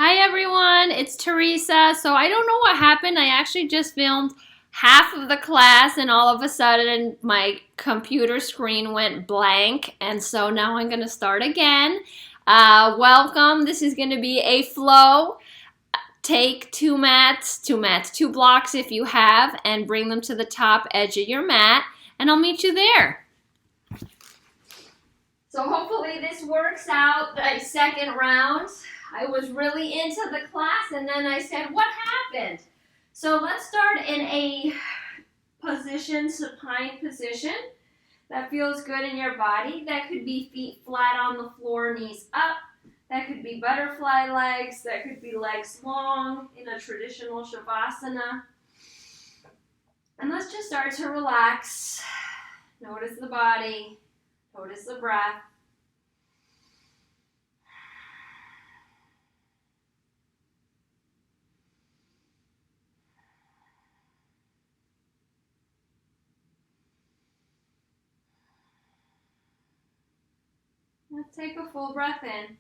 Hi everyone, it's Teresa. So I don't know what happened. I actually just filmed half of the class and all of a sudden my computer screen went blank, and so now I'm going to start again. Welcome. This is going to be a flow. Take two blocks if you have, and bring them to the top edge of your mat, and I'll meet you there. So hopefully this works out the second round. I was really into the class and then I said, what happened? So let's start in a position, supine position that feels good in your body. That could be feet flat on the floor, knees up. That could be butterfly legs. That could be legs long in a traditional shavasana. And let's just start to relax. Notice the body. Notice the breath. Let's take a full breath in.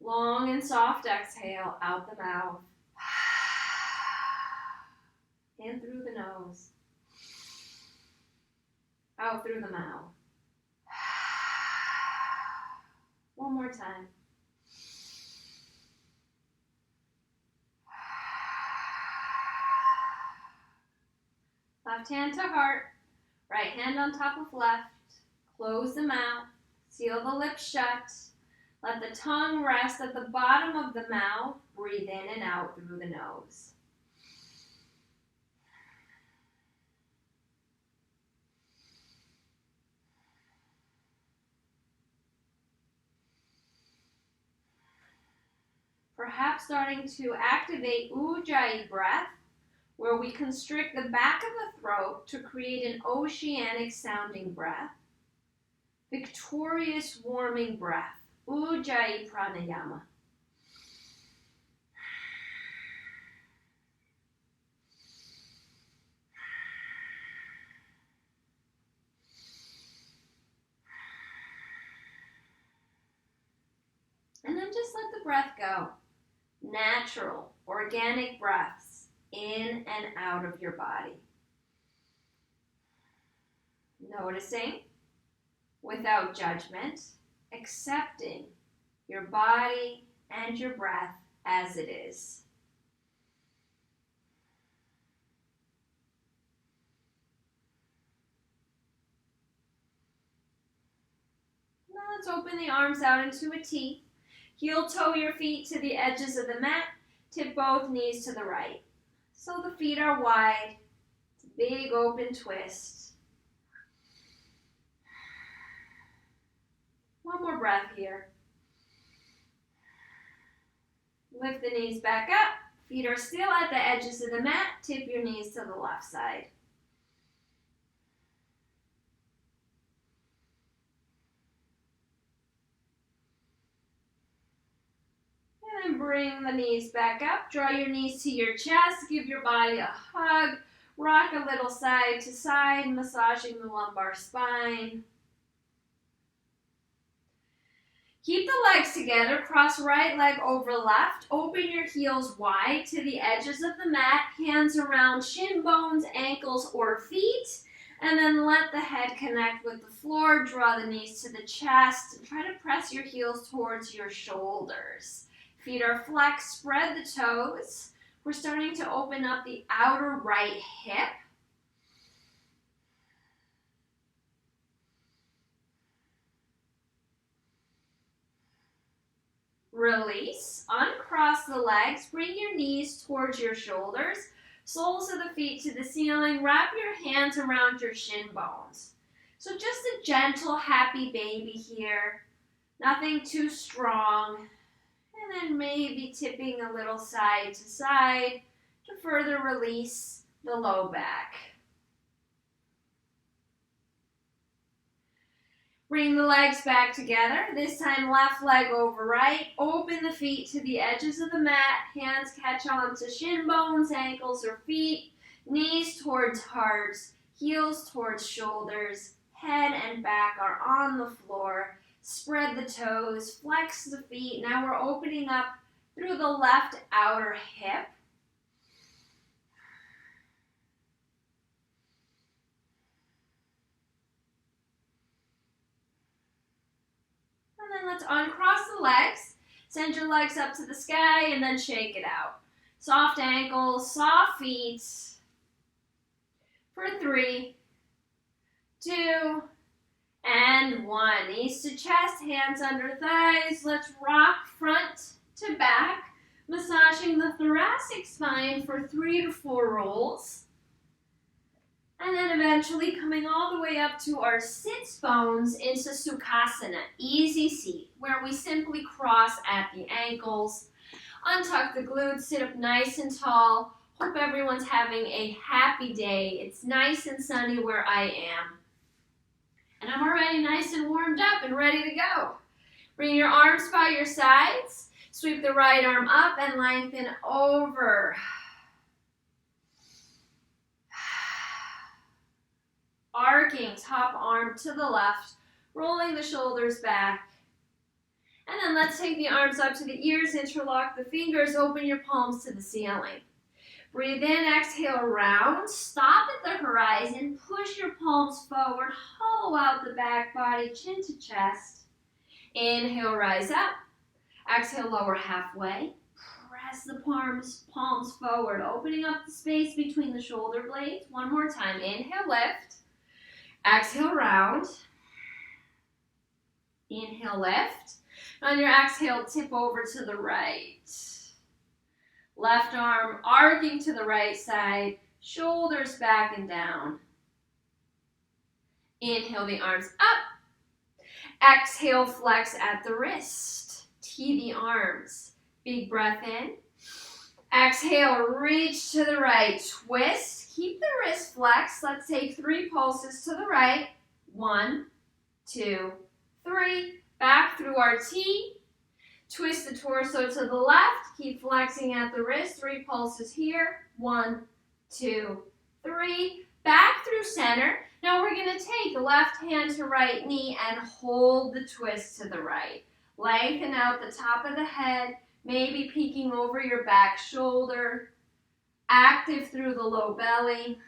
Long and soft exhale out the mouth. In through the nose. Out through the mouth. One more time. Left hand to heart. Right hand on top of left. Close the mouth. Seal the lips shut. Let the tongue rest at the bottom of the mouth. Breathe in and out through the nose. Perhaps starting to activate Ujjayi breath, where we constrict the back of the throat to create an oceanic sounding breath. Victorious warming breath, Ujjayi pranayama. And then just let the breath go. Natural, organic breaths in and out of your body. Noticing, without judgment, accepting your body and your breath as it is. Now let's open the arms out into a T. Heel toe your feet to the edges of the mat. Tip both knees to the right. So the feet are wide. It's a big open twist. One more breath here. Lift the knees back up. Feet are still at the edges of the mat. Tip your knees to the left side. And then bring the knees back up. Draw your knees to your chest. Give your body a hug. Rock a little side to side, massaging the lumbar spine. Keep the legs together. Cross right leg over left. Open your heels wide to the edges of the mat. Hands around shin bones, ankles, or feet. And then let the head connect with the floor. Draw the knees to the chest. And try to press your heels towards your shoulders. Feet are flexed. Spread the toes. We're starting to open up the outer right hip. Release, uncross the legs, bring your knees towards your shoulders, soles of the feet to the ceiling, wrap your hands around your shin bones. So just a gentle, happy baby here, nothing too strong, and then maybe tipping a little side to side to further release the low back. Bring the legs back together. This time left leg over right. Open the feet to the edges of the mat. Hands catch on to shin bones, ankles, or feet. Knees towards hearts. Heels towards shoulders. Head and back are on the floor. Spread the toes, flex the feet. Now we're opening up through the left outer hip. And then let's uncross the legs. Send your legs up to the sky and then shake it out. Soft ankles, soft feet. For 3, 2, and 1. Knees to chest, hands under thighs. Let's rock front to back, massaging the thoracic spine for 3 to 4 rolls. And then eventually coming all the way up to our sits bones into Sukhasana, easy seat, where we simply cross at the ankles, untuck the glutes, sit up nice and tall. Hope everyone's having a happy day. It's nice and sunny where I am. And I'm already nice and warmed up and ready to go. Bring your arms by your sides. Sweep the right arm up and lengthen over. Arcing top arm to the left, rolling the shoulders back. And then let's take the arms up to the ears, interlock the fingers, open your palms to the ceiling. Breathe in, exhale, round. Stop at the horizon, push your palms forward, hollow out the back body, chin to chest. Inhale, rise up. Exhale, lower halfway. Press the palms forward, opening up the space between the shoulder blades. One more time. Inhale, lift. Exhale, round. Inhale, lift. On your exhale, tip over to the right. Left arm arcing to the right side, shoulders back and down. Inhale the arms up. Exhale, flex at the wrist. Tee the arms. Big breath in. Exhale, reach to the right. Twist. Keep the wrist flexed. Let's take 3 pulses to the right. 1, 2, 3. Back through our T. Twist the torso to the left. Keep flexing at the wrist. 3 pulses here. 1, 2, 3. Back through center. Now we're going to take the left hand to right knee and hold the twist to the right. Lengthen out the top of the head, maybe peeking over your back shoulder. Active through the low belly.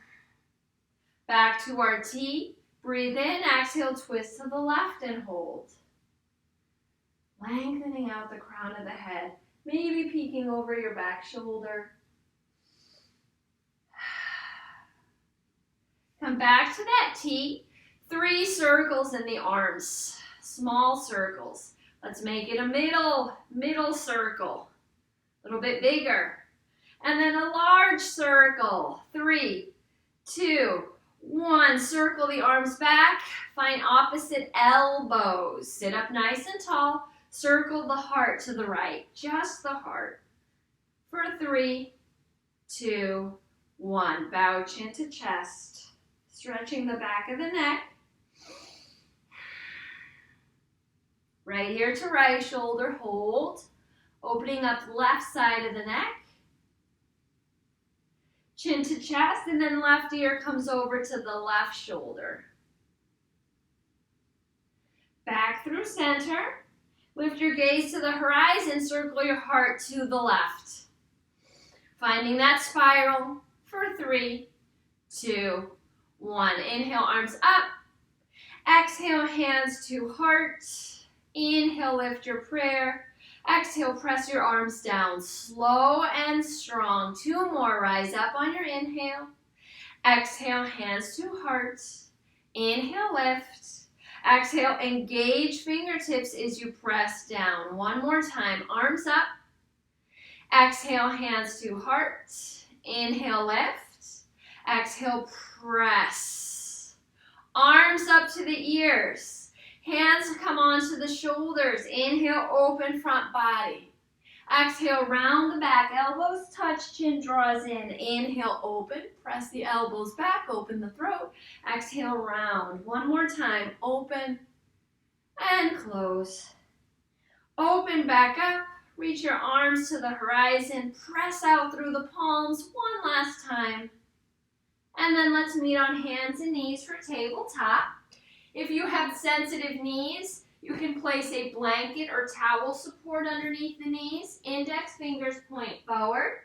Back to our T. Breathe in, exhale, twist to the left and hold. Lengthening out the crown of the head, maybe peeking over your back shoulder. Come back to that T. 3 circles in the arms, small circles. Let's make it a middle circle, a little bit bigger. And then a large circle. 3, 2, 1. Circle the arms back. Find opposite elbows. Sit up nice and tall. Circle the heart to the right, just the heart. For 3, 2, 1. Bow chin to chest. Stretching the back of the neck. Right ear to right shoulder, hold. Opening up left side of the neck. Chin to chest, and then left ear comes over to the left shoulder. Back through center. Lift your gaze to the horizon, circle your heart to the left. Finding that spiral for 3, 2, 1. Inhale, arms up. Exhale, hands to heart. Inhale, lift your prayer. Exhale, press your arms down, slow and strong. 2 more, rise up on your inhale. Exhale, hands to heart. Inhale, lift. Exhale, engage fingertips as you press down. 1 more time, arms up. Exhale, hands to heart. Inhale, lift. Exhale, press. Arms up to the ears. Hands come onto the shoulders. Inhale, open front body. Exhale, round the back. Elbows touch, chin draws in. Inhale, open. Press the elbows back, open the throat. Exhale, round. 1 more time. Open and close. Open back up. Reach your arms to the horizon. Press out through the palms 1 last time. And then let's meet on hands and knees for tabletop. If you have sensitive knees, You can place a blanket or towel support underneath the knees. Index fingers point forward.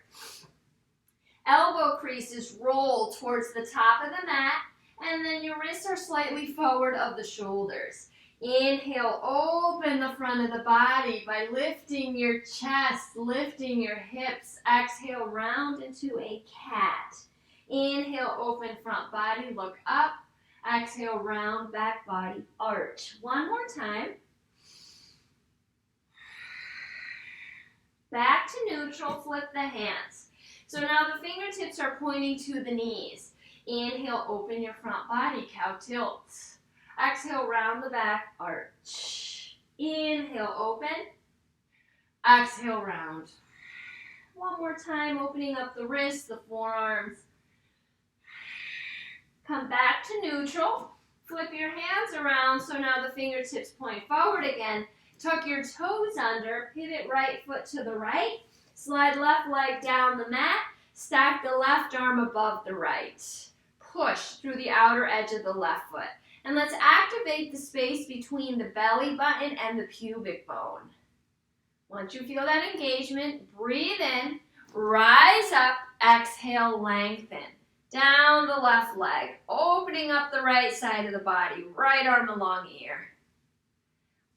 Elbow creases roll towards the top of the mat, and then your wrists are slightly forward of the shoulders. Inhale, open the front of the body by lifting your chest, lifting your hips. Exhale, round into a cat. Inhale, open front body, look up. Exhale, round back body, arch. One more time. Back to neutral, flip the hands. So now the fingertips are pointing to the knees. Inhale, open your front body, cow tilts. Exhale, round the back, arch. Inhale, open. Exhale, round. One more time, opening up the wrists, the forearms. Come back to neutral. Flip your hands around so now the fingertips point forward again. Tuck your toes under, pivot right foot to the right. Slide left leg down the mat. Stack the left arm above the right. Push through the outer edge of the left foot. And let's activate the space between the belly button and the pubic bone. Once you feel that engagement, breathe in, rise up, exhale, lengthen. Down the left leg, opening up the right side of the body, right arm along ear.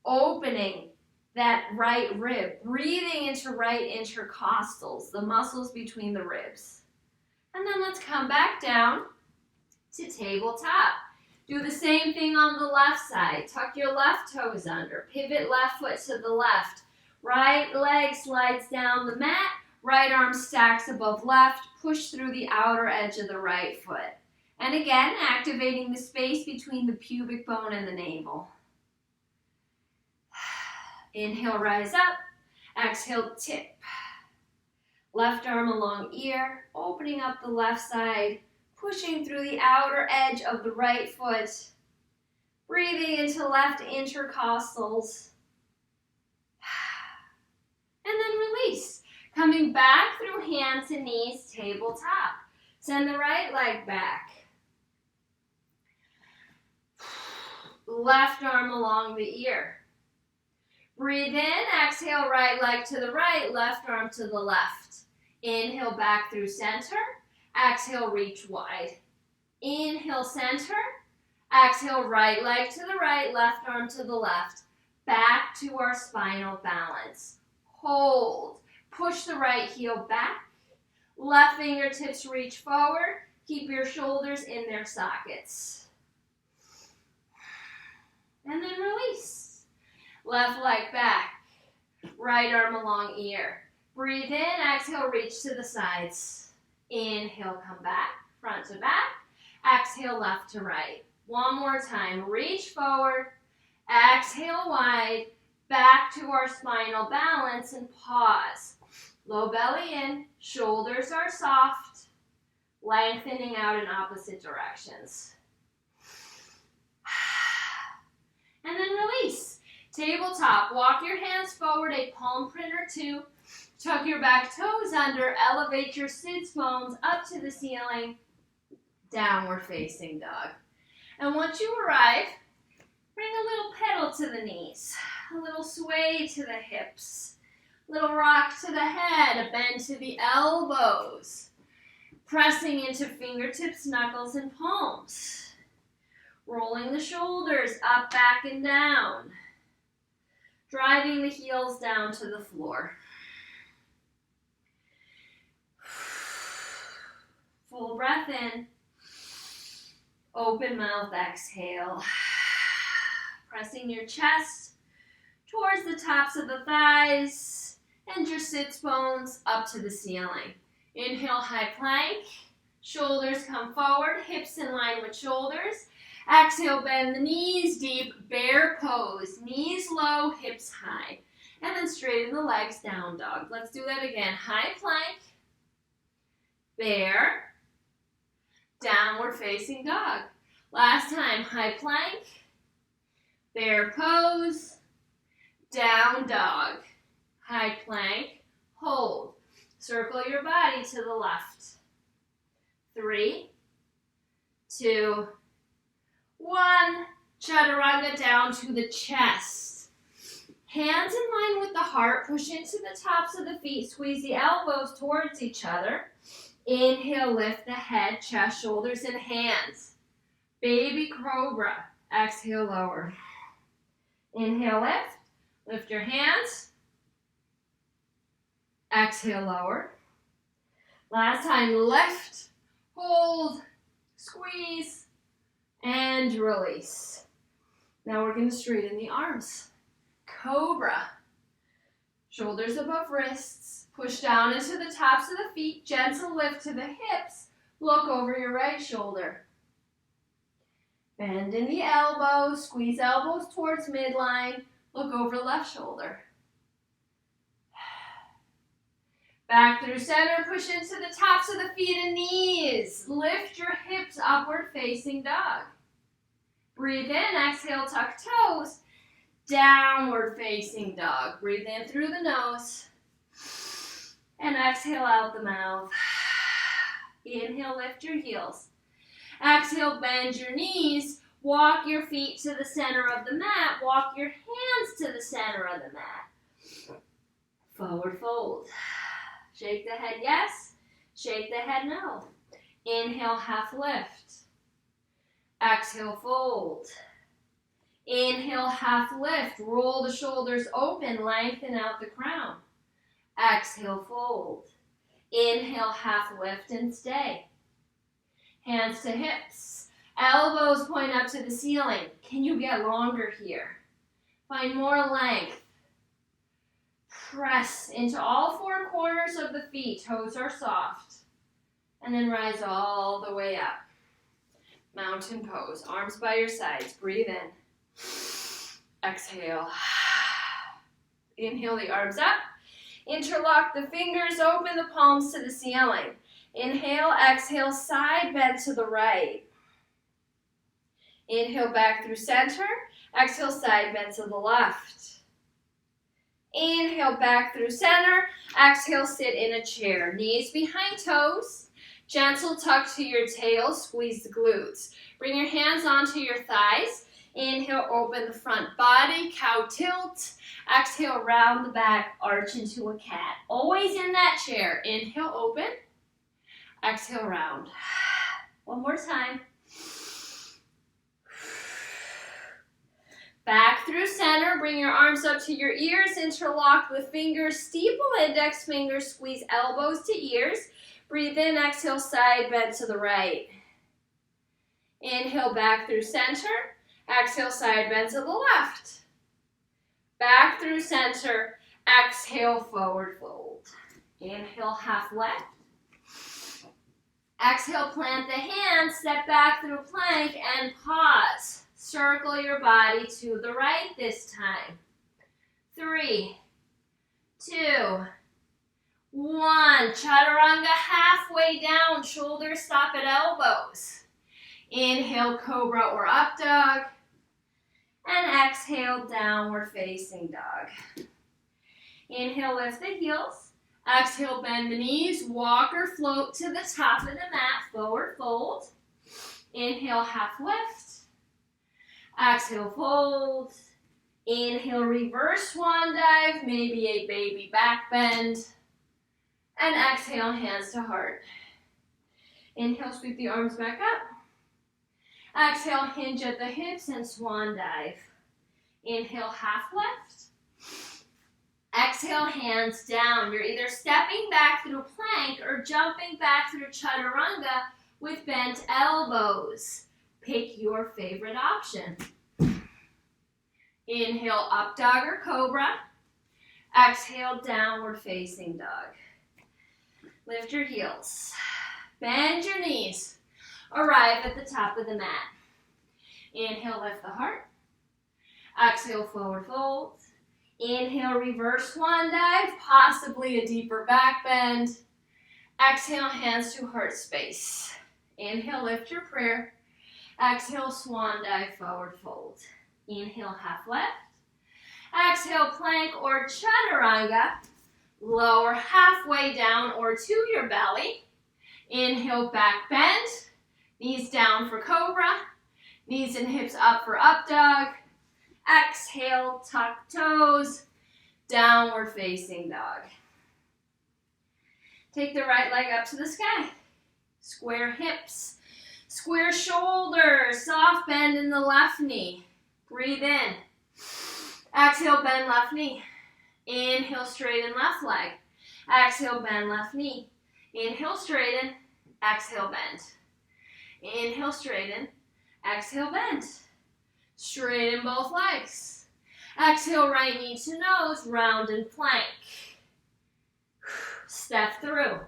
Opening that right rib, breathing into right intercostals, the muscles between the ribs. And then let's come back down to tabletop. Do the same thing on the left side. Tuck your left toes under. Pivot left foot to the left. Right leg slides down the mat. Right arm stacks above left. Push through the outer edge of the right foot. And again, activating the space between the pubic bone and the navel. Inhale, rise up. Exhale, tip. Left arm along ear. Opening up the left side. Pushing through the outer edge of the right foot. Breathing into left intercostals. And then release. Coming back through hands and knees, tabletop. Send the right leg back. Left arm along the ear. Breathe in, exhale, right leg to the right, left arm to the left. Inhale back through center. Exhale, reach wide. Inhale, center. Exhale, right leg to the right, left arm to the left. Back to our spinal balance. Hold. Push the right heel back. Left fingertips reach forward. Keep your shoulders in their sockets. And then release. Left leg back. Right arm along ear. Breathe in, exhale, reach to the sides. Inhale, come back, front to back. Exhale, left to right. One more time, reach forward. Exhale wide, back to our spinal balance and pause. Low belly in, shoulders are soft, lengthening out in opposite directions. And then release. Tabletop, walk your hands forward, a palm print or two. Tuck your back toes under, elevate your sits bones up to the ceiling, downward facing dog. And once you arrive, bring a little pedal to the knees, a little sway to the hips, a little rock to the head, a bend to the elbows, pressing into fingertips, knuckles, and palms. Rolling the shoulders up, back, and down, driving the heels down to the floor. Full breath in. Open mouth, exhale. Pressing your chest towards the tops of the thighs and your sits bones up to the ceiling. Inhale, high plank. Shoulders come forward, hips in line with shoulders. Exhale, bend the knees deep, bear pose. Knees low, hips high. And then straighten the legs, down dog. Let's do that again. High plank, bear, downward facing dog. Last time, high plank, bear pose, down dog. High plank, hold. Circle your body to the left. 3, 2, 1. Chaturanga down to the chest. Hands in line with the heart. Push into the tops of the feet. Squeeze the elbows towards each other. Inhale, lift the head, chest, shoulders, and hands. Baby cobra. Exhale, lower. Inhale, lift. Lift your hands. Exhale, lower. Last time, lift, hold, squeeze, and release. Now we're going to straighten the arms. Cobra. Shoulders above wrists. Push down into the tops of the feet. Gentle lift to the hips. Look over your right shoulder. Bend in the elbows. Squeeze elbows towards midline. Look over left shoulder. Back through center, push into the tops of the feet and knees. Lift your hips, upward facing dog. Breathe in, exhale, tuck toes. Downward facing dog. Breathe in through the nose. And exhale out the mouth. Inhale, lift your heels. Exhale, bend your knees. Walk your feet to the center of the mat. Walk your hands to the center of the mat. Forward fold. Shake the head yes, shake the head no. Inhale, half lift. Exhale, fold. Inhale, half lift. Roll the shoulders open, lengthen out the crown. Exhale, fold. Inhale, half lift and stay. Hands to hips. Elbows point up to the ceiling. Can you get longer here? Find more length. Press into all four corners of the feet. Toes are soft. And then rise all the way up. Mountain pose. Arms by your sides. Breathe in. Exhale. Inhale the arms up. Interlock the fingers. Open the palms to the ceiling. Inhale, exhale, side bend to the right. Inhale back through center. Exhale, side bend to the left. Inhale back through center. Exhale, sit in a chair. Knees behind toes. Gentle tuck to your tail. Squeeze the glutes. Bring your hands onto your thighs. Inhale, open the front body. Cow tilt. Exhale, round the back. Arch into a cat. Always in that chair. Inhale, open. Exhale, round. One more time. Back through center, bring your arms up to your ears, interlock the fingers, steeple index fingers, squeeze elbows to ears. Breathe in, exhale, side bend to the right. Inhale, back through center. Exhale, side bend to the left. Back through center. Exhale, forward fold. Inhale, half left. Exhale, plant the hands, step back through plank, and pause. Circle your body to the right this time. 3, 2, 1. Chaturanga halfway down. Shoulders stop at elbows. Inhale, cobra or up dog. And exhale, downward facing dog. Inhale, lift the heels. Exhale, bend the knees. Walk or float to the top of the mat. Forward fold. Inhale, half lift. Exhale, fold. Inhale, reverse swan dive, maybe a baby back bend. And exhale, hands to heart. Inhale, sweep the arms back up. Exhale, hinge at the hips and swan dive. Inhale, half lift. Exhale, hands down. You're either stepping back through plank or jumping back through chaturanga with bent elbows. Pick your favorite option. Inhale, up dog or cobra. Exhale, downward facing dog. Lift your heels. Bend your knees. Arrive at the top of the mat. Inhale, lift the heart. Exhale, forward fold. Inhale, reverse swan dive, possibly a deeper back bend. Exhale, hands to heart space. Inhale, lift your prayer. Exhale, swan dive, forward fold. Inhale, half left. Exhale, plank or chaturanga. Lower halfway down or to your belly. Inhale, back bend. Knees down for cobra. Knees and hips up for up dog. Exhale, tuck toes. Downward facing dog. Take the right leg up to the sky. Square hips. Square shoulders. Soft bend in the left knee. Breathe in. Exhale, bend left knee. Inhale, straighten left leg. Exhale, bend left knee. Inhale, straighten. Exhale, bend. Inhale, straighten. Exhale, bend. Straighten both legs. Exhale, right knee to nose, round and plank. Step through.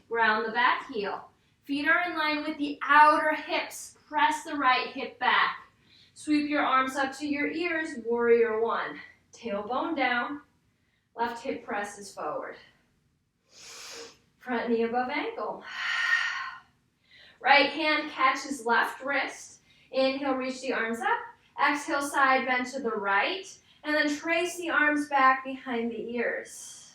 Ground the back heel. Feet are in line with the outer hips. Press the right hip back. Sweep your arms up to your ears, warrior one. Tailbone down. Left hip presses forward. Front knee above ankle. Right hand catches left wrist. Inhale, reach the arms up. Exhale, side bend to the right. And then trace the arms back behind the ears.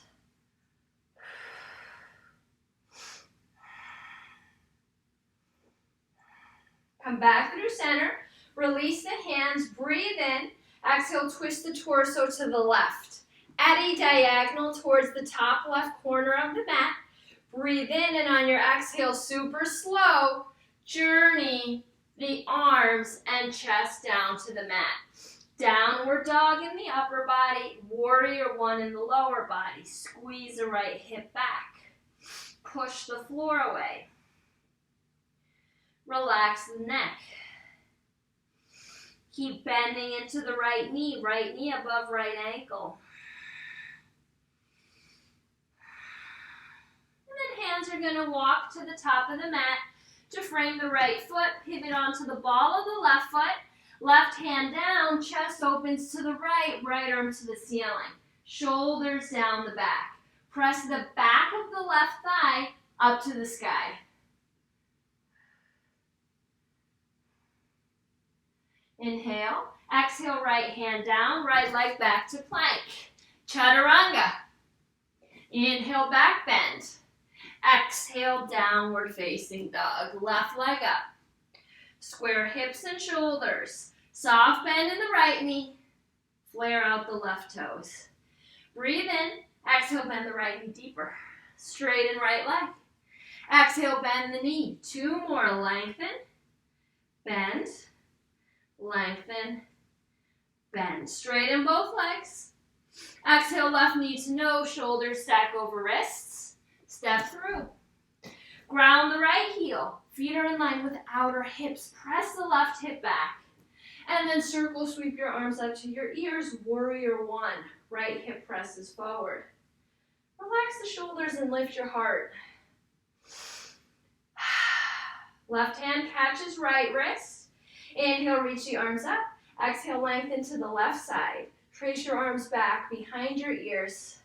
Come back through center. Release the hands. Breathe in. Exhale, twist the torso to the left. Eddy diagonal towards the top left corner of the mat. Breathe in, and on your exhale, super slow, journey the arms and chest down to the mat. Downward dog in the upper body, warrior one in the lower body. Squeeze the right hip back. Push the floor away. Relax the neck. Keep bending into the right knee above right ankle. And then hands are going to walk to the top of the mat to frame the right foot, pivot onto the ball of the left foot, left hand down, chest opens to the right, right arm to the ceiling, shoulders down the back. Press the back of the left thigh up to the sky. Inhale, exhale, right hand down, right leg back to plank. Chaturanga. Inhale, back bend. Exhale, downward facing dog. Left leg up. Square hips and shoulders. Soft bend in the right knee. Flare out the left toes. Breathe in. Exhale, bend the right knee deeper. Straighten right leg. Exhale, bend the knee. Two more. Lengthen. Bend. Lengthen. Bend. Straighten both legs. Exhale, left knee to nose. Shoulders stack over wrists. Step through. Ground the right heel. Feet are in line with outer hips. Press the left hip back. And then circle sweep your arms up to your ears. Warrior one. Right hip presses forward. Relax the shoulders and lift your heart. Left hand catches right wrist. Inhale, reach the arms up. Exhale, lengthen to the left side. Trace your arms back behind your ears.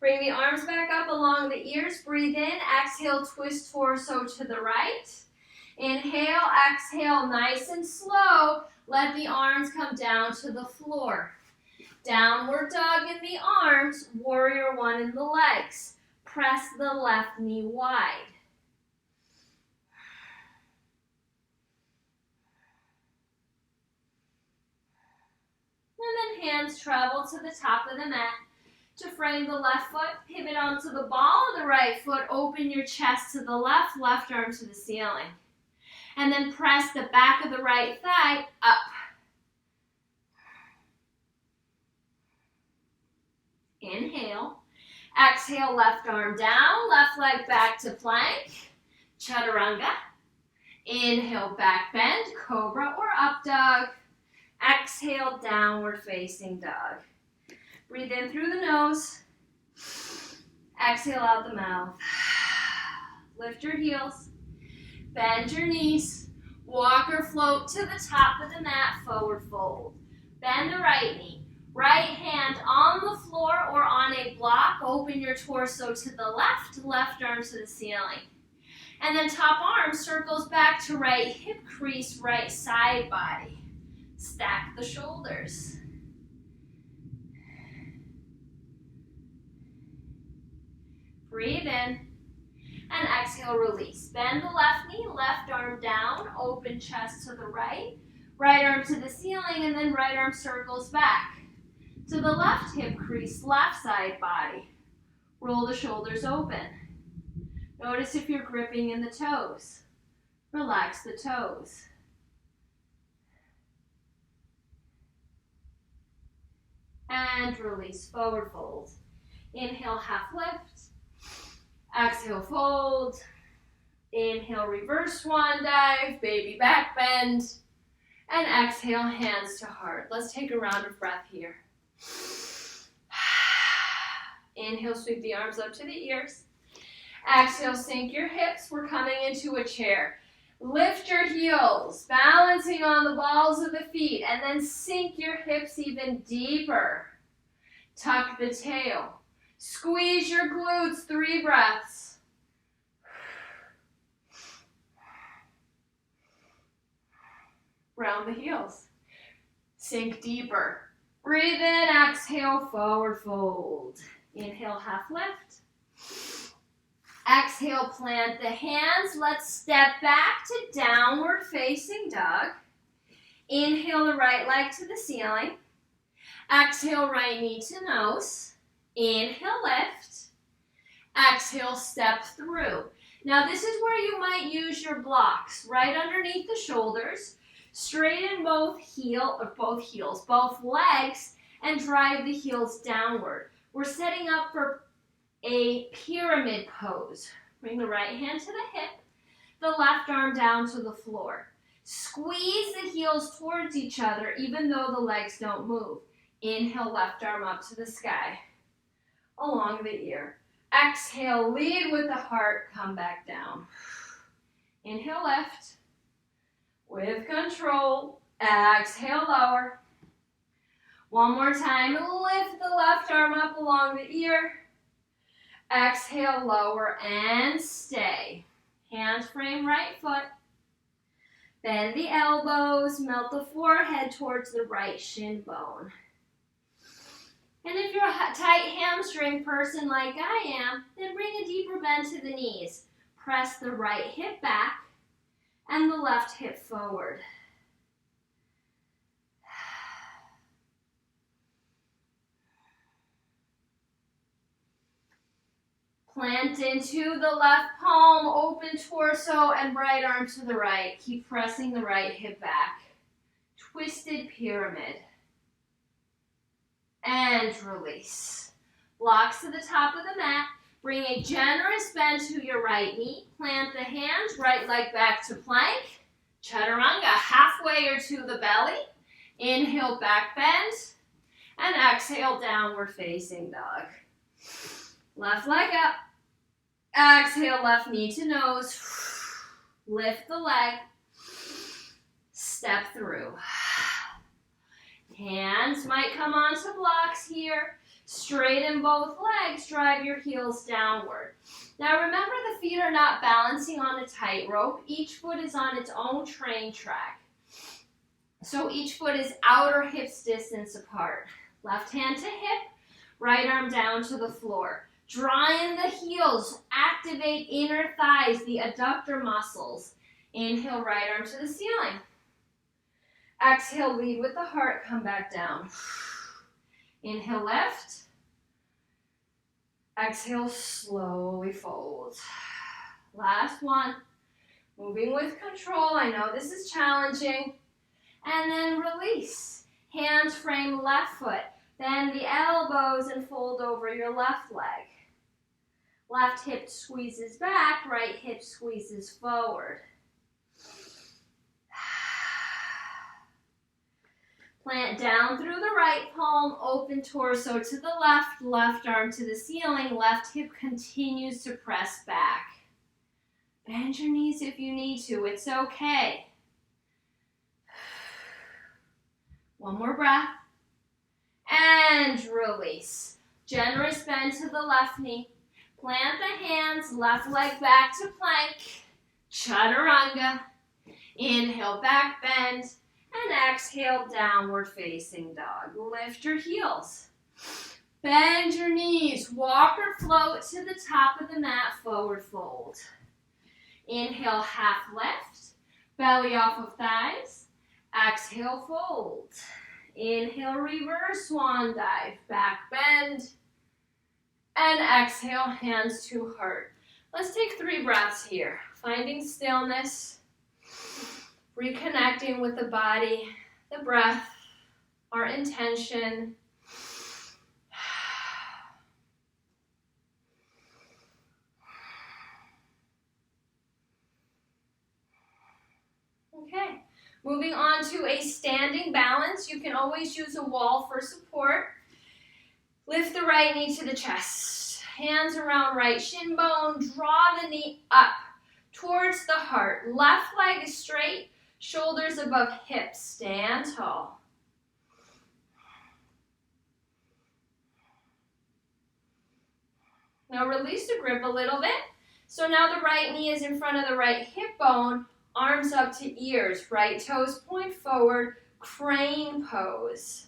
Bring the arms back up along the ears. Breathe in. Exhale, twist torso to the right. Inhale, exhale, nice and slow. Let the arms come down to the floor. Downward dog in the arms. Warrior one in the legs. Press the left knee wide. And then hands travel to the top of the mat. To frame the left foot, pivot onto the ball of the right foot, open your chest to the left, left arm to the ceiling. And then press the back of the right thigh up. Inhale. Exhale, left arm down, left leg back to plank. Chaturanga. Inhale, back bend, cobra or up dog. Exhale, downward facing dog. Breathe in through the nose. Exhale out the mouth. Lift your heels. Bend your knees. Walk or float to the top of the mat, forward fold. Bend the right knee. Right hand on the floor or on a block. Open your torso to the left, left arm to the ceiling. And then top arm circles back to right hip crease, right side body. Stack the shoulders. Breathe in. And exhale, release. Bend the left knee, left arm down, open chest to the right. Right arm to the ceiling, and then right arm circles back. To the left hip crease, left side body. Roll the shoulders open. Notice if you're gripping in the toes. Relax the toes. And release, forward fold. Inhale, half lift. Exhale, fold. Inhale, reverse swan dive, baby back bend. And exhale, hands to heart. Let's take a round of breath here. Inhale, sweep the arms up to the ears. Exhale, sink your hips. We're coming into a chair. Lift your heels, balancing on the balls of the feet, and then sink your hips even deeper. Tuck the tail. Squeeze your glutes, 3 breaths. Round the heels. Sink deeper. Breathe in, exhale, forward fold. Inhale, half lift. Exhale, plant the hands. Let's step back to downward facing dog. Inhale the right leg to the ceiling. Exhale, right knee to nose. Inhale, lift. Exhale, step through. Now this is where you might use your blocks, right underneath the shoulders. Straighten both legs, and drive the heels downward. We're setting up for a pyramid pose. Bring the right hand to the hip, the left arm down to the floor. Squeeze the heels towards each other even though the legs don't move. Inhale, left arm up to the sky, along the ear. Exhale, lead with the heart, come back down. Inhale, lift. With control, exhale, lower. One more time, lift the left arm up along the ear. Exhale, lower, and stay. Hands frame right foot. Bend the elbows, melt the forehead towards the right shin bone. And if you're a tight hamstring person like I am, then bring a deeper bend to the knees. Press the right hip back and the left hip forward. Plant into the left palm, open torso, and right arm to the right. Keep pressing the right hip back. Twisted pyramid. And release. Blocks to the top of the mat. Bring a generous bend to your right knee. Plant the hands, right leg back to plank. Chaturanga, halfway or to the belly. Inhale, back bend. And exhale, downward facing dog. Left leg up. Exhale, left knee to nose. Lift the leg. Step through. Hands might come onto blocks here. Straighten both legs, drive your heels downward. Now remember, the feet are not balancing on a tightrope. Each foot is on its own train track. So each foot is outer hips distance apart. Left hand to hip, right arm down to the floor. Draw in the heels, activate inner thighs, the adductor muscles. Inhale, right arm to the ceiling. Exhale, lead with the heart, come back down. Inhale, lift. Exhale, slowly fold. Last one. Moving with control. I know this is challenging. And then release. Hands frame left foot. Bend the elbows and fold over your left leg. Left hip squeezes back, right hip squeezes forward. Plant down through the right palm, open torso to the left, left arm to the ceiling, left hip continues to press back. Bend your knees if you need to, it's okay. One more breath. And release. Generous bend to the left knee. Plant the hands, left leg back to plank. Chaturanga. Inhale, back bend. And exhale, downward facing dog. Lift your heels. Bend your knees. Walk or float to the top of the mat, forward fold. Inhale, half lift. Belly off of thighs. Exhale, fold. Inhale, reverse swan dive. Back bend. And exhale, hands to heart. Let's take 3 breaths here. Finding stillness. Reconnecting with the body, the breath, our intention. Okay, moving on to a standing balance. You can always use a wall for support. Lift the right knee to the chest. Hands around right shin bone. Draw the knee up towards the heart. Left leg is straight. Shoulders above hips. Stand tall. Now release the grip a little bit. So now the right knee is in front of the right hip bone. Arms up to ears. Right toes point forward. Crane pose.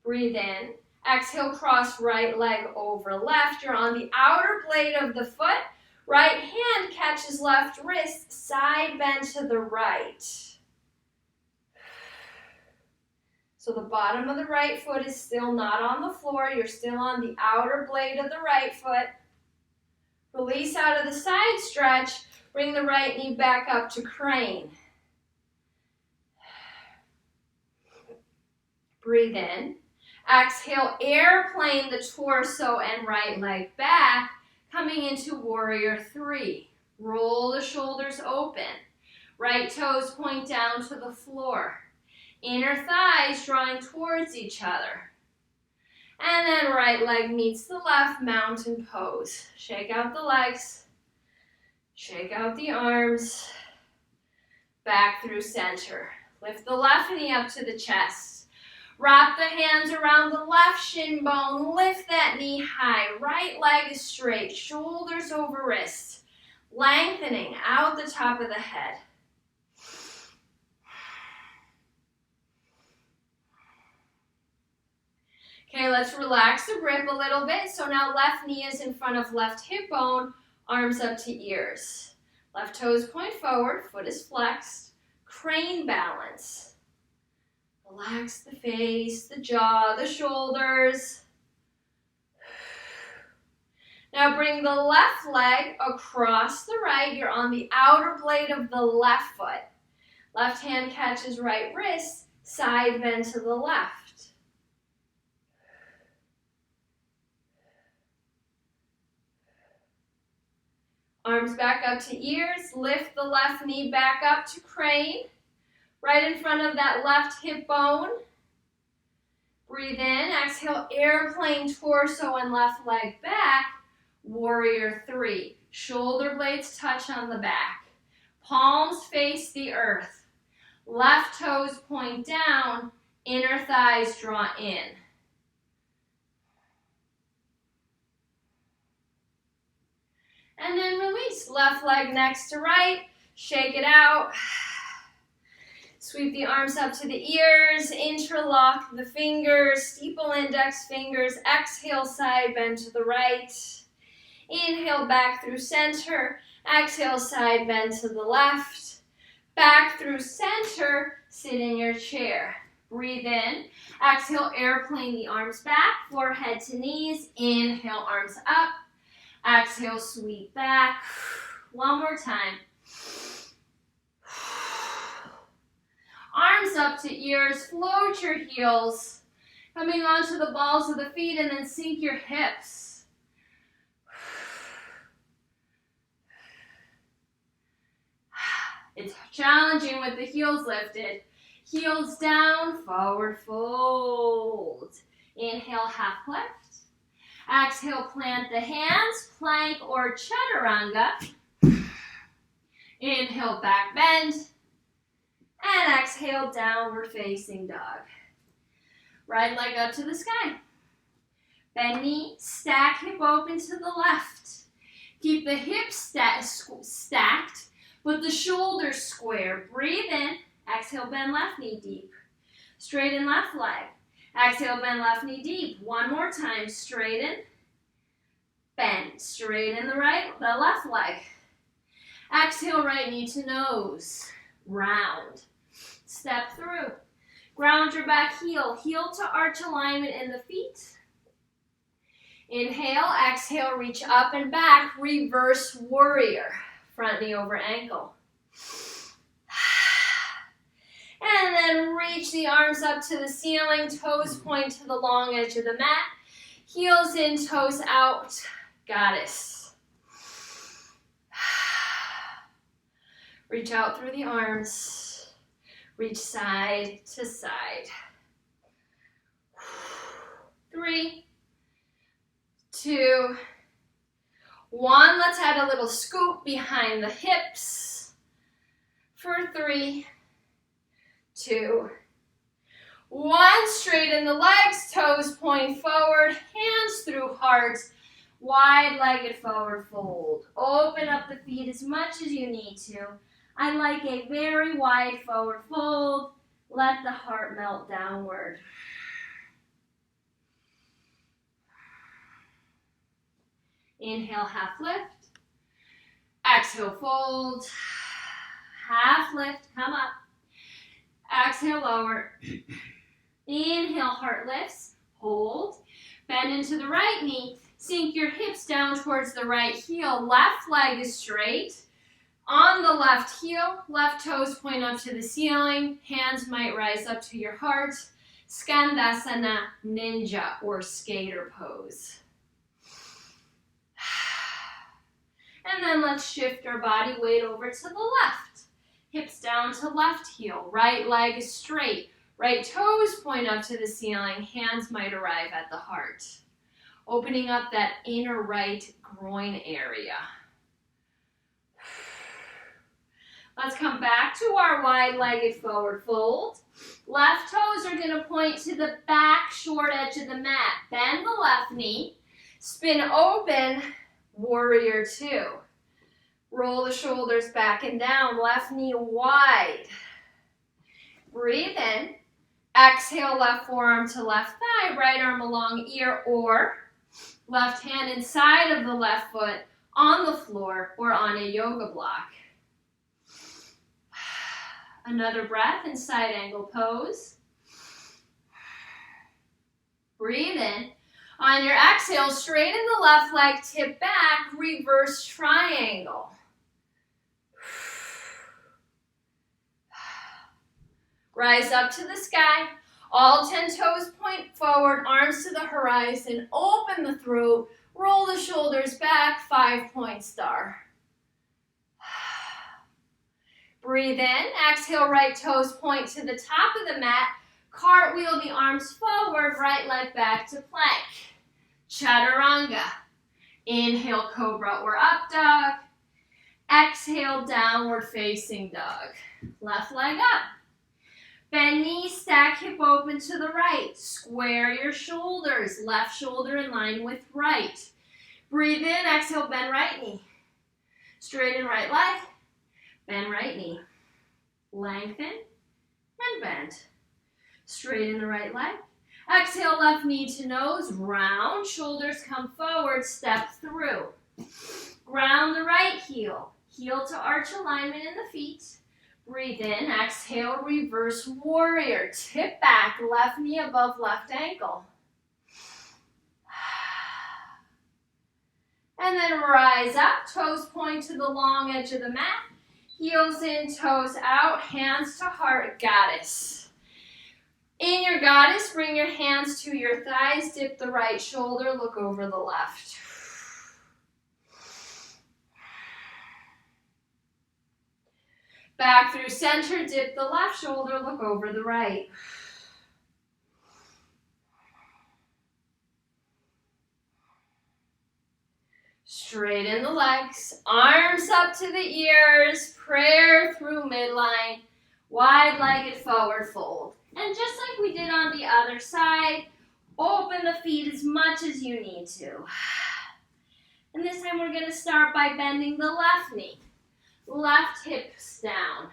Breathe in. Exhale, cross right leg over left. You're on the outer blade of the foot. Right hand catches left wrist. Side bend to the right. So the bottom of the right foot is still not on the floor. You're still on the outer blade of the right foot. Release out of the side stretch. Bring the right knee back up to crane. Breathe in. Exhale, airplane the torso and right leg back, coming into warrior 3. Roll the shoulders open. Right toes point down to the floor. Inner thighs drawing towards each other. And then right leg meets the left, mountain pose. Shake out the legs. Shake out the arms. Back through center. Lift the left knee up to the chest. Wrap the hands around the left shin bone. Lift that knee high. Right leg is straight. Shoulders over wrists. Lengthening out the top of the head. Okay, let's relax the grip a little bit. So now left knee is in front of left hip bone. Arms up to ears. Left toes point forward. Foot is flexed. Crane balance. Relax the face, the jaw, the shoulders. Now bring the left leg across the right. You're on the outer blade of the left foot. Left hand catches right wrist. Side bend to the left. Arms back up to ears. Lift the left knee back up to crane. Right in front of that left hip bone. Breathe in. Exhale, airplane torso and left leg back. Warrior 3. Shoulder blades touch on the back. Palms face the earth. Left toes point down. Inner thighs draw in. And then release. Left leg next to right. Shake it out. Sweep the arms up to the ears, interlock the fingers, steeple index fingers, exhale, side bend to the right. Inhale, back through center, exhale, side bend to the left. Back through center, sit in your chair. Breathe in, exhale, airplane the arms back, forehead to knees, inhale, arms up. Exhale, sweep back. One more time. Arms up to ears, float your heels, coming onto the balls of the feet and then sink your hips. It's challenging with the heels lifted. Heels down, forward fold. Inhale, half lift. Exhale, plant the hands, plank or chaturanga. Inhale, back bend. And exhale, downward facing dog. Right leg up to the sky. Bend knee, stack hip open to the left. Keep the hips stacked, but the shoulders square. Breathe in, exhale. Exhale, bend left knee deep. Straighten left leg. Exhale, bend left knee deep. One more time. Straighten. Bend. Straighten the left leg. Exhale, right knee to nose. Round. Step through. Ground your back heel. Heel to arch alignment in the feet. Inhale, exhale, reach up and back. Reverse warrior. Front knee over ankle. And then reach the arms up to the ceiling. Toes point to the long edge of the mat. Heels in, toes out. Goddess. Reach out through the arms. Reach side to side. 3, 2, 1. Let's add a little scoop behind the hips. For 3, 2, 1. Straighten the legs, toes point forward, hands through heart, wide-legged forward fold. Open up the feet as much as you need to. I like a very wide forward fold. Let the heart melt downward. Inhale, half lift. Exhale, fold. Half lift, come up. Exhale, lower. Inhale, heart lifts. Hold. Bend into the right knee. Sink your hips down towards the right heel. Left leg is straight. On the left heel, left toes point up to the ceiling. Hands might rise up to your heart. Skandasana, ninja, or skater pose. And then let's shift our body weight over to the left. Hips down to left heel. Right leg is straight. Right toes point up to the ceiling. Hands might arrive at the heart. Opening up that inner right groin area. Let's come back to our wide-legged forward fold. Left toes are going to point to the back short edge of the mat. Bend the left knee. Spin open, warrior 2. Roll the shoulders back and down, left knee wide. Breathe in. Exhale, left forearm to left thigh, right arm along ear, or left hand inside of the left foot on the floor or on a yoga block. Another breath in side angle pose. Breathe in. On your exhale, straighten the left leg, tip back, reverse triangle. Rise up to the sky. All 10 toes point forward, arms to the horizon. Open the throat. Roll the shoulders back, 5-point star. Breathe in. Exhale, right toes point to the top of the mat. Cartwheel the arms forward, right leg back to plank. Chaturanga. Inhale, cobra or up dog. Exhale, downward facing dog. Left leg up. Bend knee, stack hip open to the right. Square your shoulders. Left shoulder in line with right. Breathe in, exhale, bend right knee. Straighten right leg. Bend right knee. Lengthen and bend. Straighten the right leg. Exhale, left knee to nose. Round. Shoulders come forward. Step through. Ground the right heel. Heel to arch alignment in the feet. Breathe in. Exhale, reverse warrior. Tip back. Left knee above left ankle. And then rise up. Toes point to the long edge of the mat. Heels in, toes out, hands to heart, goddess. In your goddess, bring your hands to your thighs, dip the right shoulder, look over the left. Back through center, dip the left shoulder, look over the right. Straighten the legs, arms up to the ears, prayer through midline, wide-legged forward fold. And just like we did on the other side, open the feet as much as you need to. And this time we're going to start by bending the left knee. Left hips down.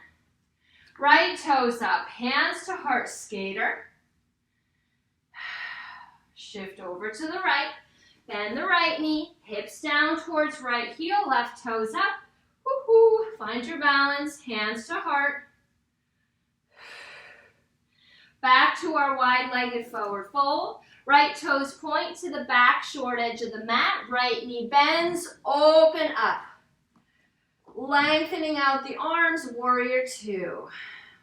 Right toes up, hands to heart, skater. Shift over to the right. Bend the right knee, hips down towards right heel, left toes up. Woo-hoo. Find your balance, hands to heart. Back to our wide-legged forward fold. Right toes point to the back, short edge of the mat. Right knee bends, open up. Lengthening out the arms, warrior two.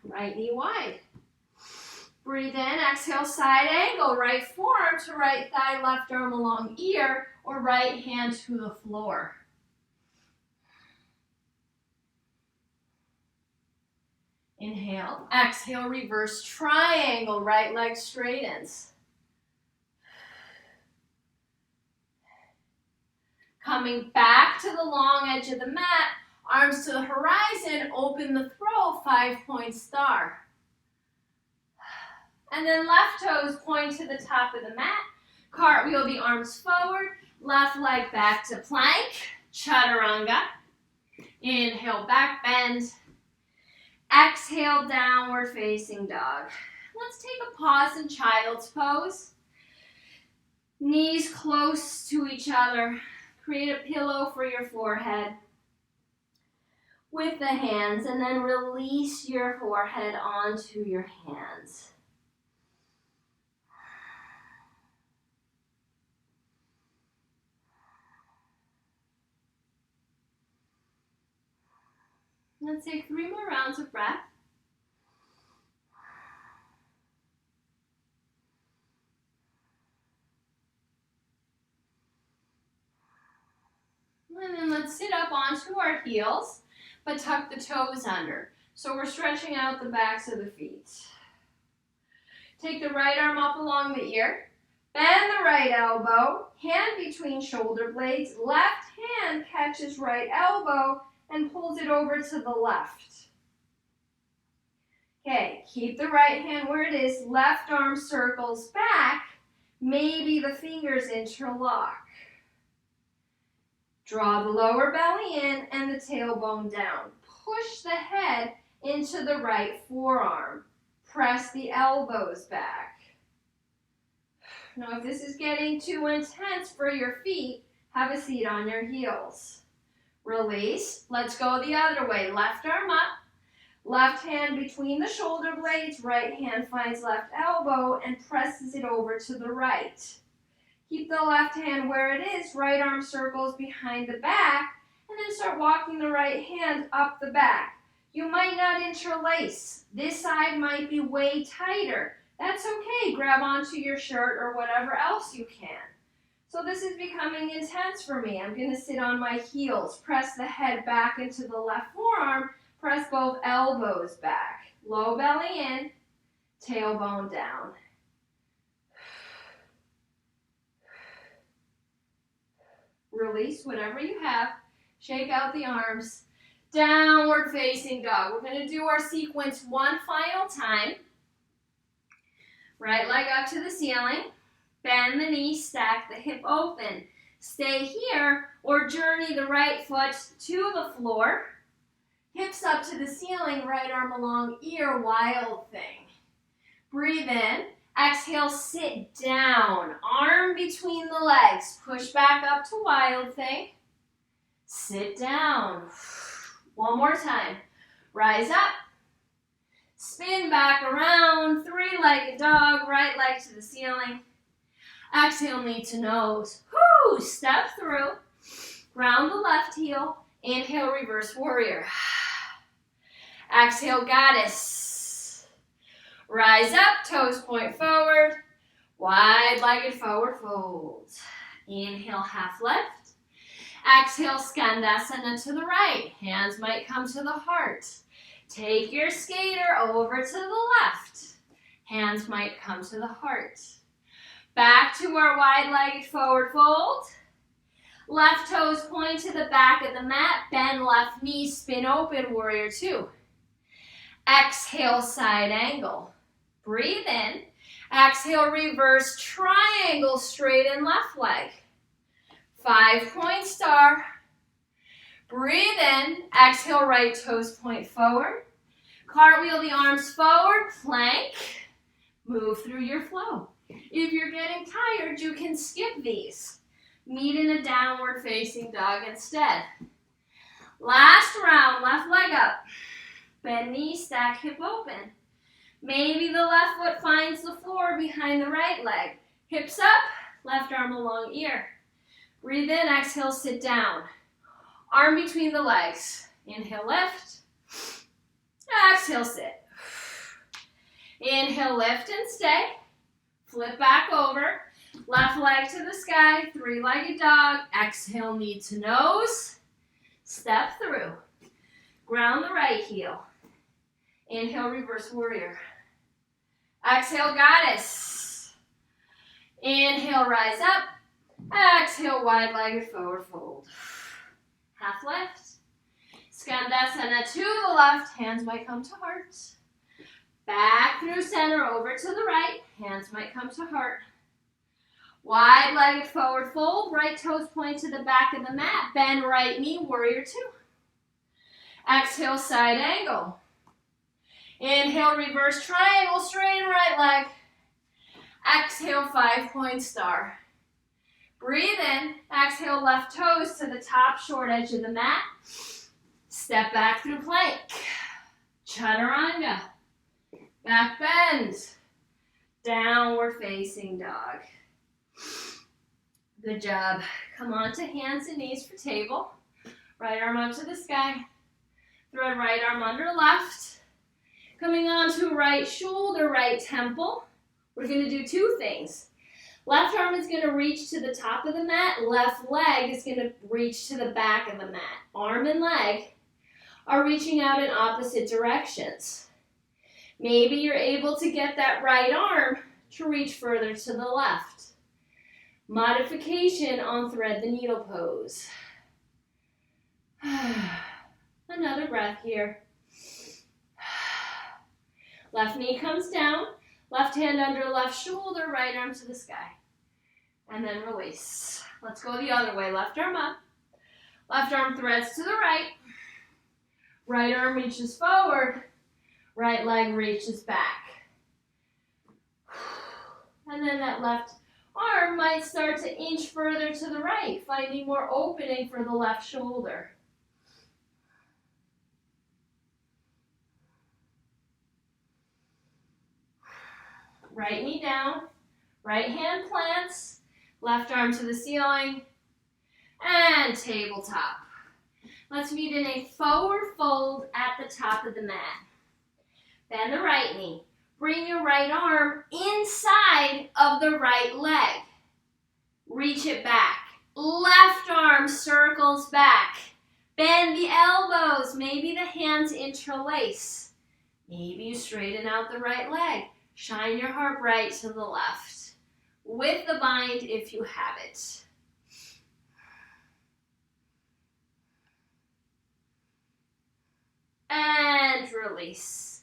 Right knee wide. Breathe in, exhale, side angle. Right forearm to right thigh, left arm along ear, or right hand to the floor. Inhale, exhale, reverse triangle. Right leg straightens. Coming back to the long edge of the mat, arms to the horizon, open the throw, 5-point star. And then left toes point to the top of the mat, cartwheel the arms forward, left leg back to plank, chaturanga. Inhale, back bend. Exhale, downward facing dog. Let's take a pause in child's pose. Knees close to each other. Create a pillow for your forehead with the hands, and then release your forehead onto your hands. Let's take 3 more rounds of breath. And then let's sit up onto our heels, but tuck the toes under. So we're stretching out the backs of the feet. Take the right arm up along the ear. Bend the right elbow, hand between shoulder blades. Left hand catches right elbow and pulls it over to the left. Okay, keep the right hand where it is. Left arm circles back. Maybe the fingers interlock. Draw the lower belly in and the tailbone down. Push the head into the right forearm. Press the elbows back. Now, if this is getting too intense for your feet, have a seat on your heels. Release. Let's go the other way. Left arm up. Left hand between the shoulder blades. Right hand finds left elbow and presses it over to the right. Keep the left hand where it is, right arm circles behind the back, and then start walking the right hand up the back. You might not interlace. This side might be way tighter. That's okay. Grab onto your shirt or whatever else you can. So this is becoming intense for me. I'm going to sit on my heels, press the head back into the left forearm, press both elbows back. Low belly in, tailbone down. Release whatever you have. Shake out the arms. Downward facing dog. We're going to do our sequence one final time. Right leg up to the ceiling. Bend the knee, stack the hip open. Stay here or journey the right foot to the floor. Hips up to the ceiling, right arm along ear, wild thing. Breathe in. Exhale, sit down. Arm between the legs. Push back up to wild thing. Sit down. One more time. Rise up. Spin back around. 3-legged dog. Right leg to the ceiling. Exhale, knee to nose. Whoo! Step through. Ground the left heel. Inhale, reverse warrior. Exhale, goddess. Rise up, toes point forward. Wide-legged forward fold. Inhale, half lift. Exhale, Skandasana to the right. Hands might come to the heart. Take your skater over to the left. Hands might come to the heart. Back to our wide-legged forward fold. Left toes point to the back of the mat. Bend left knee, spin open, warrior two. Exhale, side angle. Breathe in. Exhale, reverse triangle, straighten left leg. 5-point star. Breathe in. Exhale, right toes point forward. Cartwheel the arms forward, plank. Move through your flow. If you're getting tired, you can skip these. Meet in a downward facing dog instead. Last round, left leg up. Bend knee, stack hip open. Maybe the left foot finds the floor behind the right leg. Hips up, left arm along ear. Breathe in, exhale, sit down. Arm between the legs. Inhale, lift. Exhale, sit. Inhale, lift and stay. Flip back over. Left leg to the sky, three-legged dog. Exhale, knee to nose. Step through. Ground the right heel. Inhale, reverse warrior. Exhale, goddess. Inhale, rise up. Exhale, wide-legged forward fold. Half lift. Skandasana to the left. Hands might come to heart. Back through center, over to the right. Hands might come to heart. Wide-legged forward fold. Right toes point to the back of the mat. Bend right knee, warrior two. Exhale, side angle. Inhale, reverse triangle, straighten right leg. Exhale, 5-point star. Breathe in. Exhale, left toes to the top short edge of the mat. Step back through plank. Chaturanga. Back bend. Downward facing dog. Good job. Come on to hands and knees for table. Right arm up to the sky. Thread right arm under left. Coming on to right shoulder, right temple. We're going to do two things. Left arm is going to reach to the top of the mat. Left leg is going to reach to the back of the mat. Arm and leg are reaching out in opposite directions. Maybe you're able to get that right arm to reach further to the left. Modification on thread the needle pose. Another breath here. Left knee comes down, left hand under left shoulder, right arm to the sky. And then release. Let's go the other way. Left arm up. Left arm threads to the right. Right arm reaches forward. Right leg reaches back. And then that left arm might start to inch further to the right, finding more opening for the left shoulder. Right knee down, right hand plants, left arm to the ceiling, and tabletop. Let's meet in a forward fold at the top of the mat. Bend the right knee. Bring your right arm inside of the right leg. Reach it back. Left arm circles back. Bend the elbows. Maybe the hands interlace. Maybe you straighten out the right leg. Shine your heart bright to the left. With the bind if you have it. And release.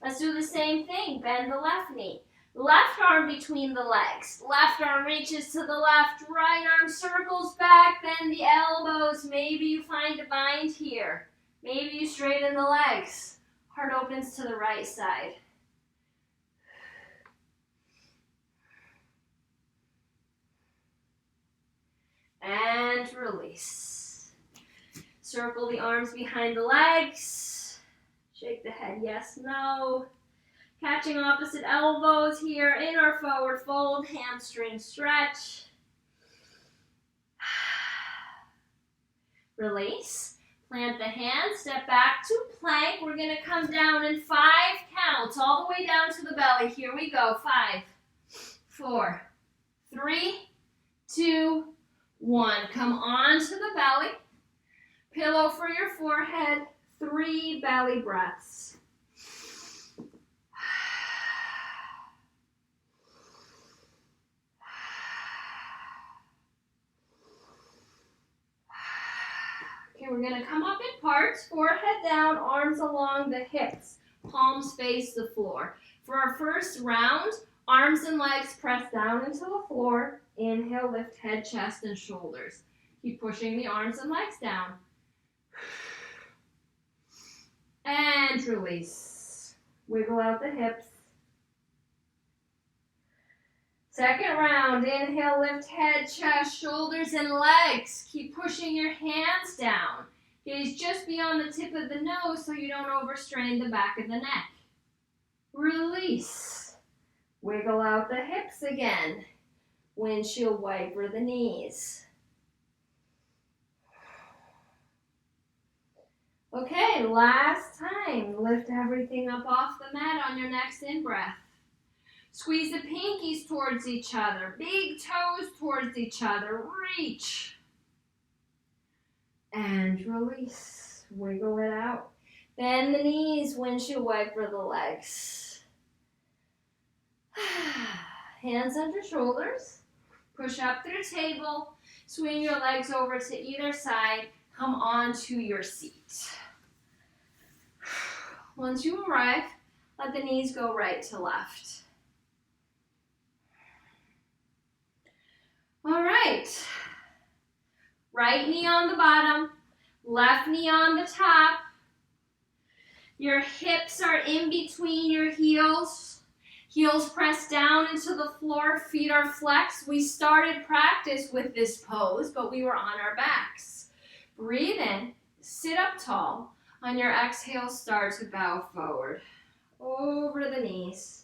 Let's do the same thing. Bend the left knee. Left arm between the legs. Left arm reaches to the left. Right arm circles back. Bend the elbows. Maybe you find a bind here. Maybe you straighten the legs. Heart opens to the right side. And release. Circle the arms behind the legs. Shake the head, yes, no. Catching opposite elbows here in our forward fold, hamstring stretch. Release. Plant the hands, step back to plank. We're going to come down in 5 counts, all the way down to the belly. Here we go. 5, 4, 3, 2, 1. Come on to the belly. Pillow for your forehead. 3 belly breaths. Okay, we're going to come up in parts, forehead down, arms along the hips, palms face the floor. For our first round, arms and legs press down into the floor. Inhale, lift head, chest, and shoulders. Keep pushing the arms and legs down. And release. Wiggle out the hips. Second round, inhale, lift head, chest, shoulders, and legs. Keep pushing your hands down. Gaze just beyond the tip of the nose so you don't overstrain the back of the neck. Release. Wiggle out the hips again. Windshield wiper the knees. Okay, last time. Lift everything up off the mat on your next in-breath. Squeeze the pinkies towards each other. Big toes towards each other. Reach. And release. Wiggle it out. Bend the knees, windshield wiper the legs. Hands under shoulders. Push up through table. Swing your legs over to either side. Come onto your seat. Once you arrive, let the knees go right to left. All right. Right knee on the bottom, left knee on the top. Your hips are in between your heels. Heels press down into the floor, feet are flexed. We started practice with this pose, but we were on our backs. Breathe in, sit up tall. On your exhale, start to bow forward, over the knees.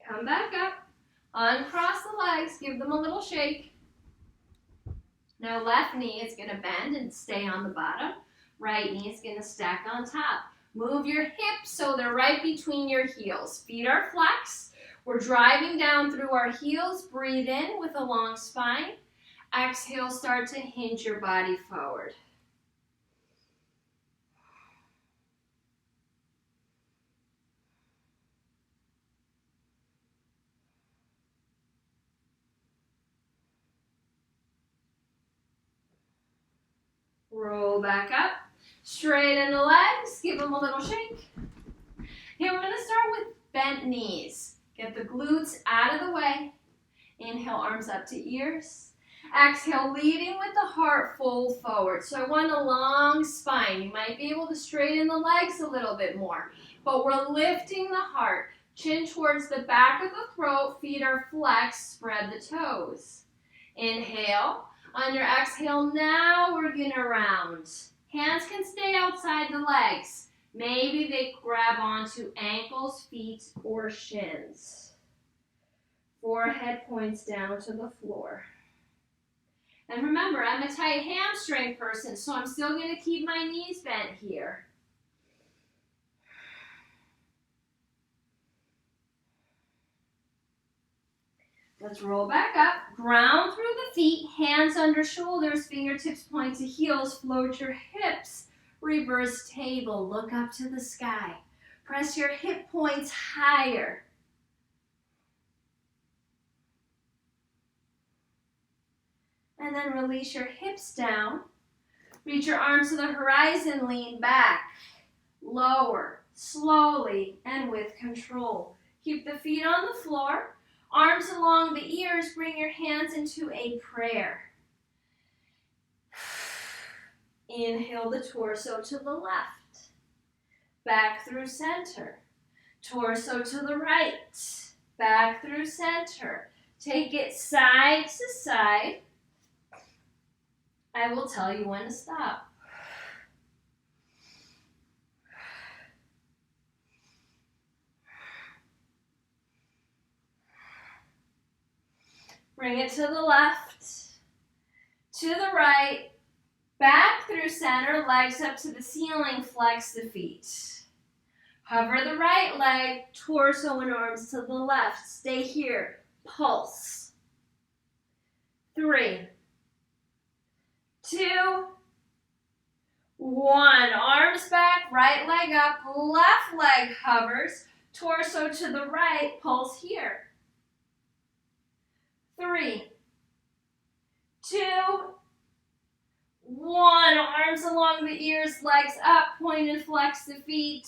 Come back up, uncross the legs, give them a little shake. Now left knee is going to bend and stay on the bottom. Right knee is going to stack on top. Move your hips so they're right between your heels. Feet are flexed. We're driving down through our heels. Breathe in with a long spine. Exhale, start to hinge your body forward. Roll back up. Straighten the legs. Give them a little shake. Here we're going to start with bent knees. Get the glutes out of the way. Inhale, arms up to ears. Exhale, leading with the heart, fold forward. So I want a long spine. You might be able to straighten the legs a little bit more. But we're lifting the heart. Chin towards the back of the throat. Feet are flexed. Spread the toes. Inhale. On your exhale, now we're going to round. Hands can stay outside the legs. Maybe they grab onto ankles, feet, or shins. Forehead points down to the floor. And remember, I'm a tight hamstring person, so I'm still going to keep my knees bent here. Let's roll back up, ground through the feet, hands under shoulders, fingertips point to heels, float your hips, reverse table, look up to the sky. Press your hip points higher. And then release your hips down. Reach your arms to the horizon, lean back, lower, slowly, and with control. Keep the feet on the floor. Arms along the ears, bring your hands into a prayer. Inhale the torso to the left. Back through center. Torso to the right. Back through center. Take it side to side. I will tell you when to stop. Bring it to the left, to the right, back through center, legs up to the ceiling, flex the feet. Hover the right leg, torso and arms to the left. Stay here, pulse. 3, 2, 1. Arms back, right leg up, left leg hovers, torso to the right, pulse here. 3, 2, 1. Arms along the ears, legs up, point and flex the feet.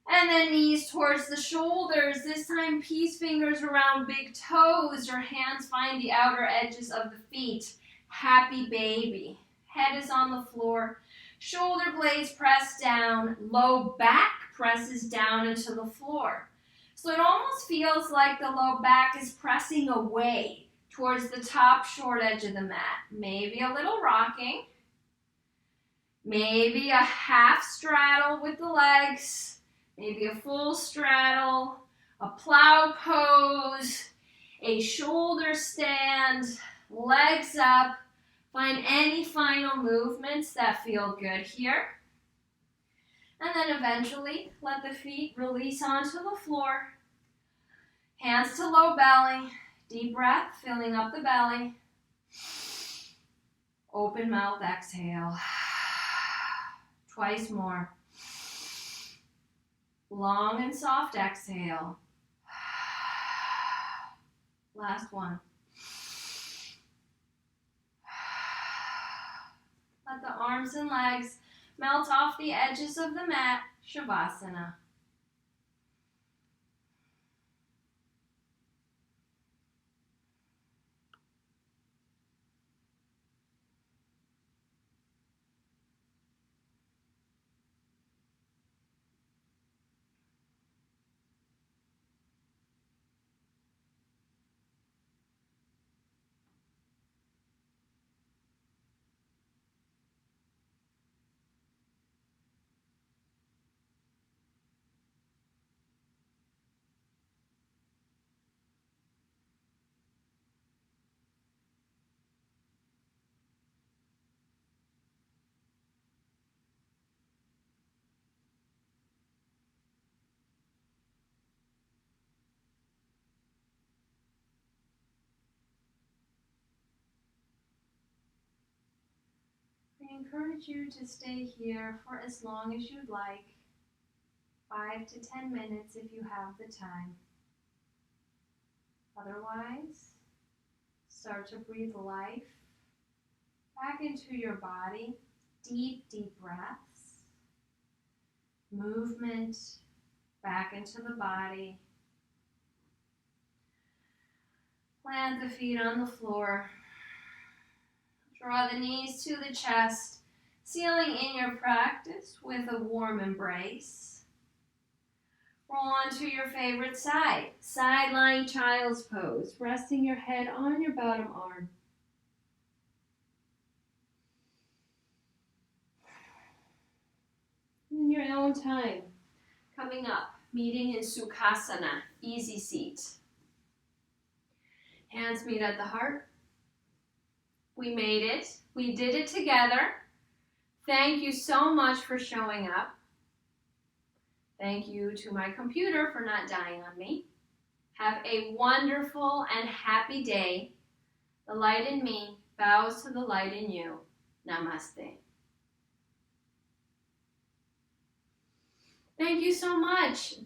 And then knees towards the shoulders. This time, peace fingers around big toes. Your hands find the outer edges of the feet. Happy baby. Head is on the floor. Shoulder blades press down. Low back presses down into the floor. So it almost feels like the low back is pressing away towards the top short edge of the mat. Maybe a little rocking. Maybe a half straddle with the legs. Maybe a full straddle, a plow pose, a shoulder stand, legs up. Find any final movements that feel good here. And then eventually let the feet release onto the floor. Hands to low belly. Deep breath, filling up the belly. Open mouth, exhale. Twice more. Long and soft exhale. Last one. Let the arms and legs melt off the edges of the mat. Shavasana. I encourage you to stay here for as long as you'd like, 5 to 10 minutes if you have the time. Otherwise, start to breathe life back into your body. Deep, deep breaths. Movement back into the body. Plant the feet on the floor. Draw the knees to the chest, sealing in your practice with a warm embrace. Roll onto your favorite side. Side lying child's pose, resting your head on your bottom arm. In your own time, coming up, meeting in Sukhasana, easy seat. Hands meet at the heart. We made it. We did it together. Thank you so much for showing up. Thank you to my computer for not dying on me. Have a wonderful and happy day. The light in me bows to the light in you. Namaste. Thank you so much.